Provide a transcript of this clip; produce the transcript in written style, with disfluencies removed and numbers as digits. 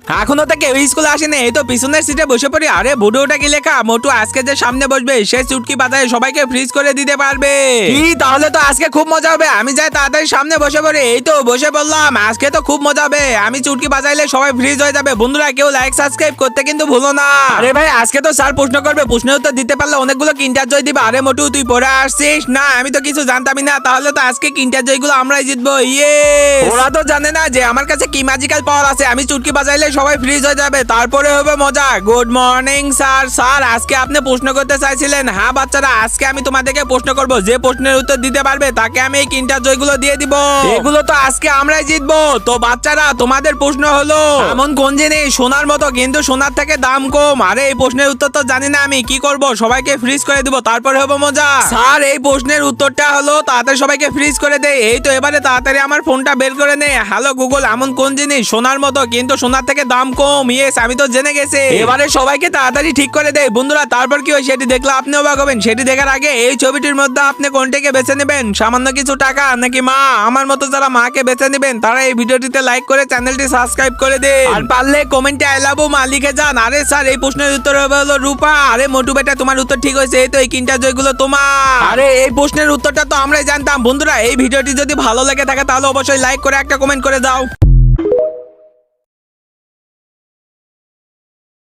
এখনো তো কেউ স্কুলে আসেনি, এই তো পিছনের সিটে বসে পড়ি। আরে বুড়োটা কি লেখা, মোটু আজকে যে সামনে বসবে সে চুটকি বাজায় সবাইকে ফ্রিজ করে দিতে পারবে। কি, তাহলে তো আজকে খুব মজা হবে। আমি যাই তাড়াতাড়ি সামনে বসে পড়ি। এই তো বসে বললাম, আজকে তো খুব মজা হবে। আমি চুটকি বাজাইলে সবাই ফ্রিজ হয়ে যাবে। বন্ধুরা কেউ লাইক সাবস্ক্রাইব করতে কিন্তু ভুলো না। আরে ভাই আজকে তো স্যার প্রশ্ন করবে, প্রশ্নের উত্তর দিতে পারলে অনেকগুলো কিন্টার জয় দিবা। আরে মোটু তুই পড়ে আসছিস না? আমি তো কিছু জানতামই না। তাহলে তো আজকে কিন্টার জয়গুলো আমরাই জিতবো। ইয়ে, ওরা তো জানে না যে আমার কাছে কি ম্যাজিক্যাল পাওয়ার আছে। আমি চুটকি বাজাইলে সবাই ফ্রিজ হয়ে যাবে, তারপরে হবে মজা। Good morning sir. স্যার আজকে আপনি প্রশ্ন করতে চাইছিলেন? হ্যাঁ বাচ্চারা, আজকে আমি তোমাদেরকে প্রশ্ন করব। যে প্রশ্নের উত্তর দিতে পারবে তাকে আমি এই কিন্টার জয়গুলো দিয়ে দিব। এগুলো তো আজকে আমরাই জিতবো। তো বাচ্চারা তোমাদের প্রশ্ন হলো, এমন কোন জিনিস সোনার মতো কিন্তু সোনার থেকে দাম কম? আরে এই প্রশ্নের উত্তর তো জানি না, আমি কি করব? সবাইকে ফ্রিজ করে দিব, তারপরে হবে মজা। স্যার এই প্রশ্নের উত্তরটা হলো তাড়াতাড়ি সবাইকে ফ্রিজ করে দে। এই তো এবারে তাড়াতাড়ি আমার ফোনটা বের করে নে। হ্যালো গুগল, এমন কোন জিনিস সোনার মতো কিন্তু সোনার থেকে দাম কম? ইয়েস, আমি তো জেনে গেছি। এবারে সবাইকে তাড়াতাড়ি ঠিক করে দে বন্ধুরা। তারপর কি হয় সেটি দেখলে আপনি অবাক হবেন। সেটি দেখার আগে এই ছবিটির মধ্যে আপনি কোনটাকে বেছে নেবেন? সামান্য কিছু টাকা নাকি মা? আমার মতো যারা মাকে বেছে নেবেন তারা এই ভিডিওটিতে লাইক করে চ্যানেলটি সাবস্ক্রাইব করে দেন। আর পারলে কমেন্টে আই লাভ মা লিখে যান। আরে স্যার এই প্রশ্নের উত্তর হবে হলো রূপা। আরে মোটু বেটা তোমার উত্তর ঠিক হয়েছে। এই তো এই কিন্টার জয়গুলো তোমার। আরে এই প্রশ্নের উত্তরটা তো আমরাই জানতাম। বন্ধুরা এই ভিডিওটি যদি ভালো লেগে থাকে তাহলে অবশ্যই লাইক করে একটা কমেন্ট করে দাও।